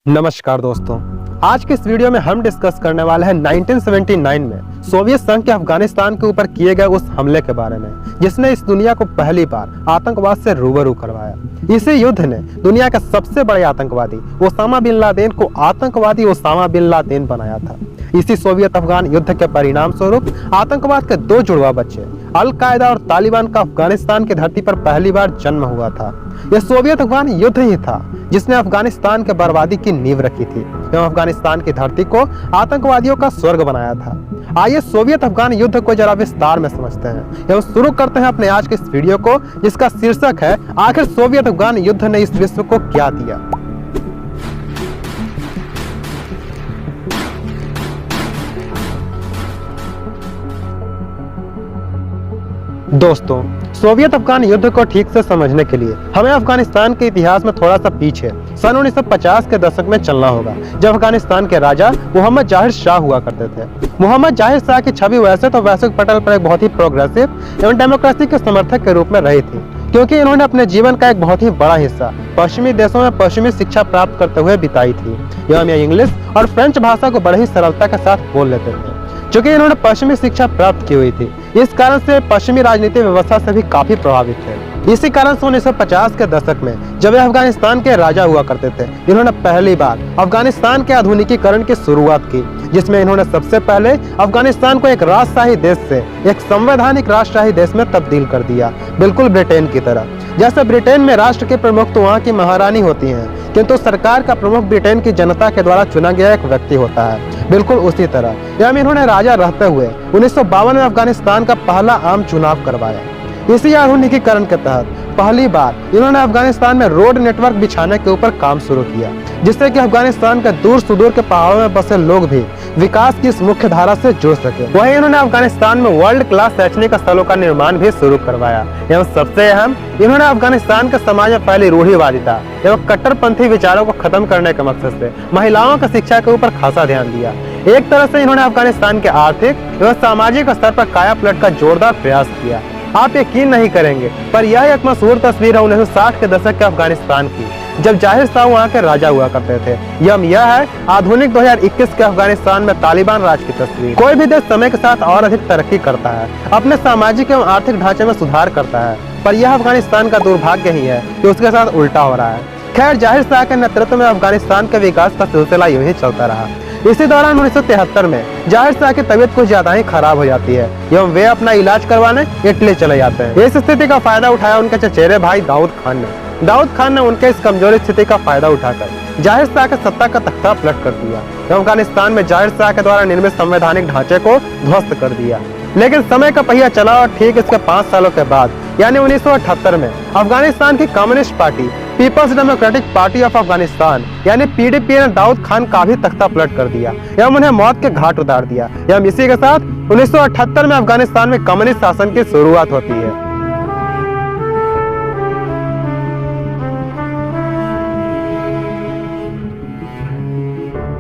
नमस्कार दोस्तों, आज के इस वीडियो में हम डिस्कस करने वाले हैं 1979 में सोवियत संघ के अफगानिस्तान के ऊपर किए गए उस हमले के बारे में जिसने इस दुनिया को पहली बार आतंकवाद से रूबरू करवाया। इसी युद्ध ने दुनिया के सबसे बड़े आतंकवादी ओसामा बिन लादेन को आतंकवादी ओसामा बिन लादेन बनाया था। इसी सोवियत अफगान युद्ध के परिणाम स्वरूप आतंकवाद के दो जुड़वा बच्चे अल कायदा और तालिबान का अफगानिस्तान की धरती पर पहली बार जन्म हुआ था। यह सोवियत अफगान युद्ध ही था जिसने अफगानिस्तान के बर्बादी की नींव रखी थी एवं अफगानिस्तान की धरती को आतंकवादियों का स्वर्ग बनाया था। आइए सोवियत अफगान युद्ध को जरा विस्तार में समझते हैं एवं शुरू करते हैं अपने आज के इस वीडियो को, जिसका शीर्षक है आखिर सोवियत अफगान युद्ध ने इस विश्व को क्या दिया। दोस्तों, सोवियत अफगान युद्ध को ठीक से समझने के लिए हमें अफगानिस्तान के इतिहास में थोड़ा सा पीछे सन 1950 के दशक में चलना होगा, जब अफगानिस्तान के राजा मोहम्मद जाहिर शाह हुआ करते थे। मोहम्मद जाहिर शाह की छवि वैसे तो वैश्विक पटल पर एक बहुत ही प्रोग्रेसिव एवं डेमोक्रेसी के समर्थक के रूप में रही थी, क्योंकि इन्होंने अपने जीवन का एक बहुत ही बड़ा हिस्सा पश्चिमी देशों में पश्चिमी शिक्षा प्राप्त करते हुए बिताई थी एवं ये इंग्लिश और फ्रेंच भाषा को बड़ी ही सरलता के साथ बोल लेते थे। चूंकि इन्होंने पश्चिमी शिक्षा प्राप्त की हुई थी, इस कारण से पश्चिमी राजनीतिक व्यवस्था से भी काफी प्रभावित थे। इसी कारण से 1950 के दशक में जब वे अफगानिस्तान के राजा हुआ करते थे, इन्होंने पहली बार अफगानिस्तान के आधुनिकीकरण की शुरुआत की, जिसमें इन्होंने सबसे पहले अफगानिस्तान को एक राजशाही देश से एक संवैधानिक राजशाही देश में तब्दील कर दिया, बिल्कुल ब्रिटेन की तरह। जैसे ब्रिटेन में राष्ट्र के प्रमुख तो वहाँ की महारानी होती हैं, किंतु सरकार का प्रमुख ब्रिटेन की जनता के द्वारा चुना गया एक व्यक्ति होता है, बिल्कुल उसी तरह यहाँ इन्होंने राजा रहते हुए 1952 में अफगानिस्तान का पहला आम चुनाव करवाया। इसी आधुनिकीकरण के तहत पहली बार इन्होंने अफगानिस्तान में रोड नेटवर्क बिछाने के ऊपर काम शुरू किया, जिससे कि अफगानिस्तान के दूर सुदूर के पहाड़ों में बसे लोग भी विकास की इस मुख्य धारा से जुड़ सके। वहीं इन्होंने अफगानिस्तान में वर्ल्ड क्लास शैक्षणिक स्थलों का निर्माण भी शुरू करवाया एवं सबसे अहम, इन्होंने अफगानिस्तान के समाज में फैली रूढ़िवादिता एवं कट्टरपंथी विचारों को खत्म करने के मकसद से महिलाओं की शिक्षा के ऊपर खासा ध्यान दिया। एक तरह से इन्होंने अफगानिस्तान के आर्थिक एवं सामाजिक स्तर पर काया पलट का जोरदार प्रयास किया। आप यकीन नहीं करेंगे, पर यह एक मशहूर तस्वीर है 1960 के दशक के अफगानिस्तान की, जब जाहिर शाह वहाँ के राजा हुआ करते थे। यह है आधुनिक 2021 के अफगानिस्तान में तालिबान राज की तस्वीर। कोई भी देश समय के साथ और अधिक तरक्की करता है, अपने सामाजिक एवं आर्थिक ढांचे में सुधार करता है, पर यह अफगानिस्तान का दुर्भाग्य ही है कि उसके साथ उल्टा हो रहा है। खैर, जाहिर शाह के नेतृत्व में अफगानिस्तान के विकास का सिलसिला यूं ही चलता रहा। इसी दौरान 1973 में जाहिर शाह की तबीयत कुछ ज्यादा ही खराब हो जाती है एवं वे अपना इलाज करवाने इटली चले जाते हैं। इस स्थिति का फायदा उठाया उनके चचेरे भाई दाऊद खान ने उनके इस कमजोरी स्थिति का फायदा उठाकर जाहिर शाह के सत्ता का तख्ता पलट कर दिया एवं अफगानिस्तान में जाहिर शाह के द्वारा निर्मित संवैधानिक ढांचे को ध्वस्त कर दिया। लेकिन समय का पहिया चला और ठीक इसके 5 सालों के बाद यानी 1978 में अफगानिस्तान की communist party People's Democratic Party of Afghanistan यानी पीडीपी ने दाऊद खान का भी तख्ता पलट कर दिया एवं उन्हें मौत के घाट उतार दिया एवं इसी के साथ 1978 में अफगानिस्तान में कम्युनिस्ट शासन की शुरुआत होती है।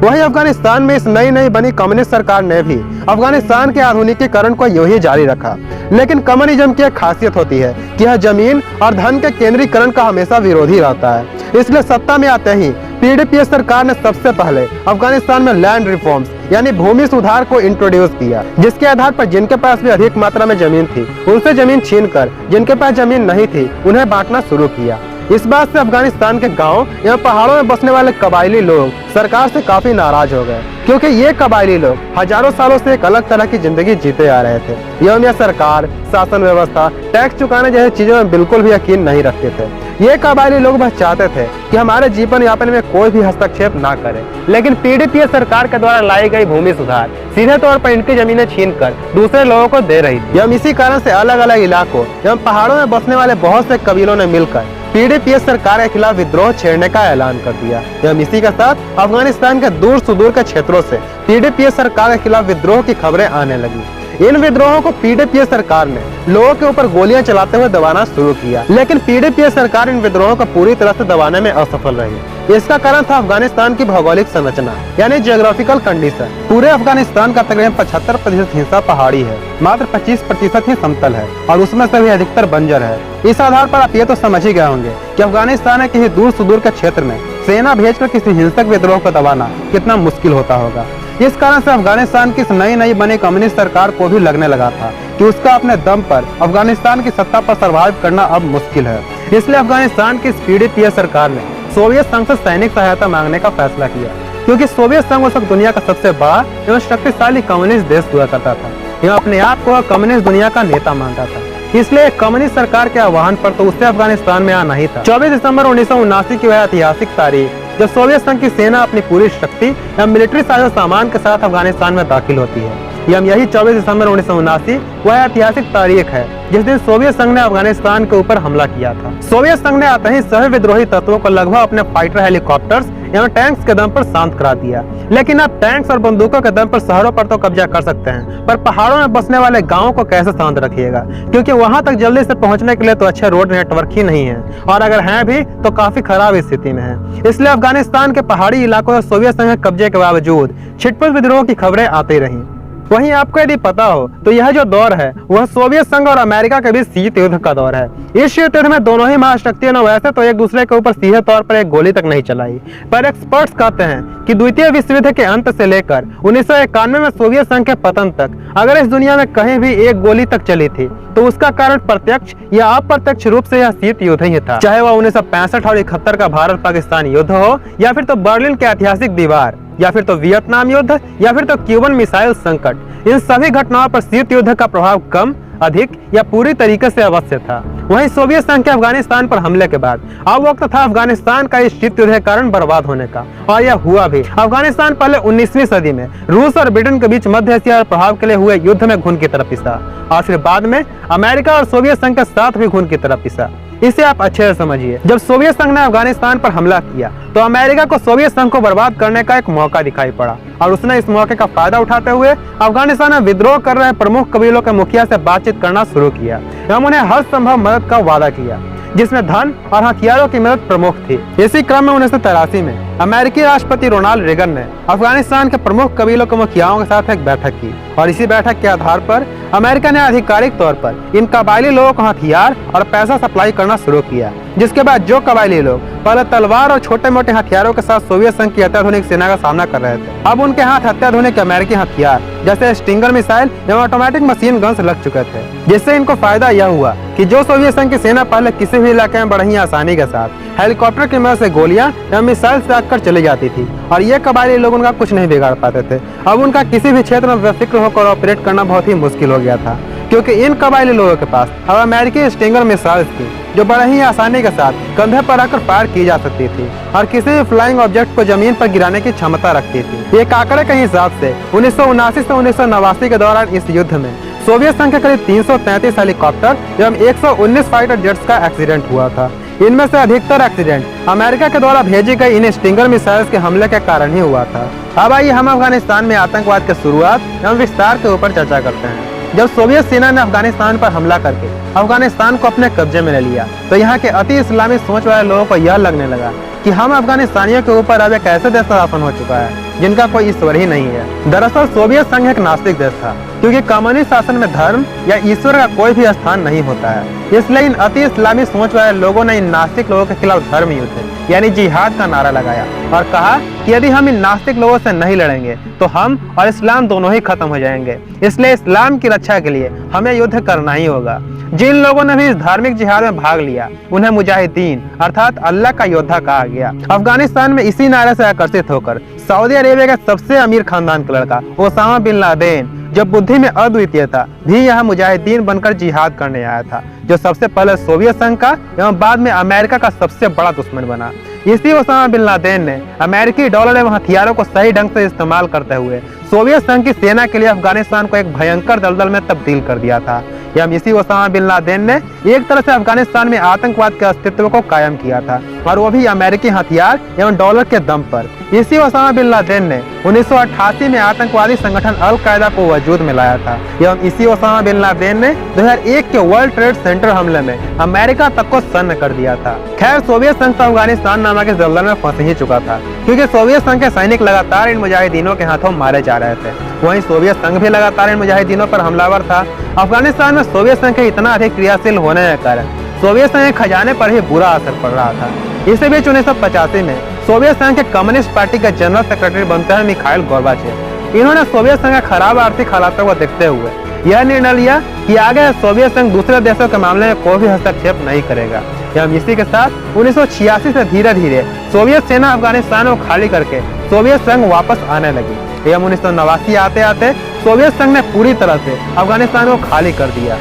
वहीं अफगानिस्तान में इस नई बनी कम्युनिस्ट सरकार ने भी अफगानिस्तान के आधुनिकीकरण को यूं ही जारी रखा। लेकिन कम्युनिज्म की एक खासियत होती है कि यह जमीन और धन के केंद्रीकरण का हमेशा विरोधी रहता है। इसलिए सत्ता में आते ही पीडीपी सरकार ने सबसे पहले अफगानिस्तान में लैंड रिफॉर्म्स यानी भूमि सुधार को इंट्रोड्यूस किया, जिसके आधार पर जिनके पास भी अधिक मात्रा में जमीन थी उनसे जमीन छीनकर जिनके पास जमीन नहीं थी उन्हें बांटना शुरू किया। इस बात से अफगानिस्तान के गांव एवं पहाड़ों में बसने वाले कबायली लोग सरकार से काफी नाराज हो गए, क्योंकि ये कबायली लोग हजारों सालों से एक अलग तरह की जिंदगी जीते आ रहे थे एवं यह सरकार, शासन व्यवस्था, टैक्स चुकाने जैसी चीजों में बिल्कुल भी यकीन नहीं रखते थे। ये कबायली लोग बस चाहते थे कि हमारे जीवन यापन में कोई भी हस्तक्षेप ना करे। लेकिन पीडीपी सरकार के द्वारा लाई गई भूमि सुधार सीधे तौर पर इनकी जमीनें छीनकर दूसरे लोगों को दे रही थी एवं इसी कारण से अलग अलग इलाकों एवं पहाड़ों में बसने वाले बहुत से कबीलों ने मिलकर पीडीपी सरकार के खिलाफ विद्रोह छेड़ने का ऐलान कर दिया एवं इसी के साथ अफगानिस्तान के दूर सुदूर के क्षेत्रों से पीडीपी सरकार के खिलाफ विद्रोह की खबरें आने लगी। इन विद्रोहों को पीडीपी सरकार ने लोगों के ऊपर गोलियां चलाते हुए दबाना शुरू किया, लेकिन पीडीपी सरकार इन विद्रोहों को पूरी तरह से दबाने में असफल रही। इसका कारण था अफगानिस्तान की भौगोलिक संरचना यानी जियोग्राफिकल कंडीशन। पूरे अफगानिस्तान का तकरीबन 75% हिस्सा पहाड़ी है, मात्र 25% ही समतल है और उसमें से भी अधिकतर बंजर है। इस आधार पर आप ये तो समझ ही गए होंगे कि अफगानिस्तान के दूर सुदूर के क्षेत्र में सेना भेजकर किसी हिंसक विद्रोह को दबाना कितना मुश्किल होता होगा। इस कारण से अफगानिस्तान की नई बनी कम्युनिस्ट सरकार को भी लगने लगा था कि उसका अपने दम पर अफगानिस्तान की सत्ता पर सर्वाइव करना अब मुश्किल है। इसलिए अफगानिस्तान की पीड़ित सरकार ने सोवियत संघ से सैनिक सहायता मांगने का फैसला किया, क्योंकि सोवियत संघ उस वक्त दुनिया का सबसे बड़ा एवं शक्तिशाली कम्युनिस्ट देश हुआ करता था। यह अपने आप को कम्युनिस्ट दुनिया का नेता मानता था, इसलिए कम्युनिस्ट सरकार के आह्वान पर तो उससे अफगानिस्तान में आना ही था। 24 दिसंबर 1979 की वह ऐतिहासिक तारीख जब सोवियत संघ की सेना अपनी पूरी शक्ति या मिलिट्री साजो सामान के साथ अफगानिस्तान में दाखिल होती है। यही 24 दिसंबर 1979 वह ऐतिहासिक तारीख है जिस दिन सोवियत संघ ने अफगानिस्तान के ऊपर हमला किया था। सोवियत संघ ने आते ही सभी विद्रोही तत्वों को लगभग अपने फाइटर हेलीकॉप्टर्स एवं टैंक्स के दम पर शांत करा दिया। लेकिन अब टैंक्स और बंदूकों के दम पर शहरों पर तो कब्जा कर सकते हैं, पर पहाड़ों में बसने वाले गांवों को कैसे शांत रखिएगा, क्योंकि वहां तक जल्दी से पहुंचने के लिए तो अच्छे रोड नेटवर्क ही नहीं है, और अगर हैं भी तो काफी खराब स्थिति में है। इसलिए अफगानिस्तान के पहाड़ी इलाकों में सोवियत संघ के कब्जे के बावजूद छिटपुट विद्रोह की खबरें आती रहीं। वहीं आपको यदि पता हो तो यह जो दौर है वह सोवियत संघ और अमेरिका के बीच शीत युद्ध का दौर है। इस शीत युद्ध में दोनों ही महाशक्तियों ने वैसे तो एक दूसरे के ऊपर सीधे तौर पर एक गोली तक नहीं चलाई, पर एक्सपर्ट्स कहते हैं कि द्वितीय विश्व युद्ध के अंत से लेकर 1991 में सोवियत संघ के पतन तक अगर इस दुनिया में कहीं भी एक गोली तक चली थी तो उसका कारण प्रत्यक्ष या अप्रत्यक्ष रूप से यह शीत युद्ध ही था। चाहे वह 1965 और 71 का भारत पाकिस्तान युद्ध हो, या फिर तो बर्लिन की ऐतिहासिक दीवार, या फिर तो वियतनाम युद्ध, या फिर तो क्यूबन मिसाइल संकट, इन सभी घटनाओं पर शीत युद्ध का प्रभाव कम, अधिक या पूरी तरीके से अवश्य था। वहीं सोवियत संघ के अफगानिस्तान पर हमले के बाद अब वक्त था अफगानिस्तान का इस शीत युद्ध के कारण बर्बाद होने का, और यह हुआ भी। अफगानिस्तान पहले 19वीं सदी में रूस और ब्रिटेन के बीच मध्य एशिया प्रभाव के लिए हुए युद्ध में घुन की तरफ पिसा, और फिर बाद में अमेरिका और सोवियत संघ के साथ भी घुन की तरफ पिसा। इसे आप अच्छे से समझिए। जब सोवियत संघ ने अफगानिस्तान पर हमला किया तो अमेरिका को सोवियत संघ को बर्बाद करने का एक मौका दिखाई पड़ा, और उसने इस मौके का फायदा उठाते हुए अफगानिस्तान में विद्रोह कर रहे प्रमुख कबीलों के मुखिया से बातचीत करना शुरू किया एवं उन्हें हर संभव मदद का वादा किया, जिसमें धन और हथियारों की मदद प्रमुख थी। इसी क्रम में 1983 में अमेरिकी राष्ट्रपति रोनाल्ड रेगन ने अफगानिस्तान के प्रमुख कबीलों के मुखियाओं के साथ एक बैठक की, और इसी बैठक के आधार पर अमेरिका ने आधिकारिक तौर पर इन कबायली लोगों को हथियार और पैसा सप्लाई करना शुरू किया, जिसके बाद जो कबायली लोग पहले तलवार और छोटे मोटे हथियारों के साथ सोवियत संघ की अत्याधुनिक सेना का सामना कर रहे थे, अब उनके हाथ अत्याधुनिक अमेरिकी हथियार जैसे स्टिंगर मिसाइल एवं ऑटोमेटिक मशीन गन्स लग चुके थे। जिससे इनको फायदा यह हुआ कि जो सोवियत संघ की सेना पहले किसी भी इलाके में बड़ी आसानी के साथ हेलीकॉप्टर की मदद से गोलियां या मिसाइल से आकर चली जाती थी, और ये कबायली लोग उनका कुछ नहीं बिगाड़ पाते थे। अब उनका किसी भी क्षेत्र में बेफिक्र होकर ऑपरेट करना बहुत ही मुश्किल हो गया था, क्योंकि इन कबायली लोगों के पास अब अमेरिकी स्टिंगर मिसाइल्स थी जो बड़े ही आसानी के साथ कंधे पर रखकर फायर की जा सकती थी और किसी भी फ्लाइंग ऑब्जेक्ट को जमीन पर गिराने की क्षमता रखती थी। एक आंकड़े के हिसाब से 1979 से 1989 के दौरान इस युद्ध में सोवियत संघ के करीब 333 हेलीकॉप्टर एवं 119 फाइटर जेट्स का एक्सीडेंट हुआ था। इनमें से अधिकतर एक्सीडेंट अमेरिका के द्वारा भेजी गई इन स्टिंगर मिसाइल्स के हमले के कारण ही हुआ था। अब आइए हम अफगानिस्तान में आतंकवाद के शुरुआत एवं विस्तार के ऊपर चर्चा करते हैं। जब सोवियत सेना ने अफगानिस्तान पर हमला करके अफगानिस्तान को अपने कब्जे में ले लिया तो यहाँ के अति इस्लामी सोच वाले लोगों को यह लगने लगा कि हम अफगानिस्तानियों के ऊपर अब एक ऐसे देश का शासन हो चुका है जिनका कोई ईश्वर ही नहीं है। दरअसल सोवियत संघ एक नास्तिक देश था, क्योंकि कम्युनिस्ट शासन में धर्म या ईश्वर का कोई भी स्थान नहीं होता है। इसलिए इन अति इस्लामी सोच वाले लोगों ने इन नास्तिक लोगों के खिलाफ धर्म युद्ध यानी जिहाद का नारा लगाया और कहा कि यदि हम इन नास्तिक लोगों से नहीं लड़ेंगे तो हम और इस्लाम दोनों ही खत्म हो जाएंगे। इसलिए इस्लाम की रक्षा के लिए हमें युद्ध करना ही होगा। जिन लोगों ने भी इस धार्मिक जिहाद में भाग लिया उन्हें मुजाहिदीन अर्थात अल्लाह का योद्धा कहा गया। अफगानिस्तान में इसी नारे से आकर्षित होकर सऊदी अरेबिया का सबसे अमीर खानदान का लड़का ओसामा बिन लादेन, जो बुद्धि में अद्वितीय था, भी यहाँ मुजाहिदीन बनकर जिहाद करने आया था, जो सबसे पहले सोवियत संघ का एवं बाद में अमेरिका का सबसे बड़ा दुश्मन बना। इसी ओसामा बिन लादेन ने अमेरिकी डॉलर एवं हथियारों को सही ढंग से इस्तेमाल करते हुए सोवियत संघ की सेना के लिए अफगानिस्तान को एक भयंकर दलदल में तब्दील कर दिया था। एवं इसी ओसामा बिन लादेन ने एक तरह से अफगानिस्तान में आतंकवाद के अस्तित्व को कायम किया था, और वो भी अमेरिकी हथियार एवं डॉलर के दम पर। इसी ओसामा बिन लादेन ने 1988 में आतंकवादी संगठन अल कायदा को वजूद में लाया था। एवं इसी ओसामा बिन लादेन ने 2001 के वर्ल्ड ट्रेड सेंटर हमले में अमेरिका तक को सन्न कर दिया था। खैर, सोवियत संघ तो अफगानिस्तान नामक इस दलदल में फंस ही चुका था, क्योंकि सोवियत संघ के सैनिक लगातार इन मुजाहिदीनों के हाथों मारे जा रहे थे। वहीं सोवियत संघ भी लगातार इन मुजाहिदीनों पर हमलावर था। अफगानिस्तान में सोवियत संघ के इतना अधिक क्रियाशील होने के कारण सोवियत संघ के खजाने पर ही बुरा असर पड़ रहा था। इसी बीच 1985 में सोवियत संघ के कम्युनिस्ट पार्टी के जनरल सेक्रेटरी बनते हैं मिखाइल गोर्बाचेव। इन्होंने सोवियत संघ के खराब आर्थिक हालातों को देखते हुए यह निर्णय लिया कि आगे सोवियत संघ दूसरे देशों के मामले में कोई भी हस्तक्षेप नहीं करेगा। एवं इसी के साथ 1986 से धीरे धीरे सोवियत सेना अफगानिस्तान को खाली करके सोवियत संघ वापस आने लगी। एवं 1989 आते आते सोवियत संघ ने पूरी तरह से अफगानिस्तान को खाली कर दिया।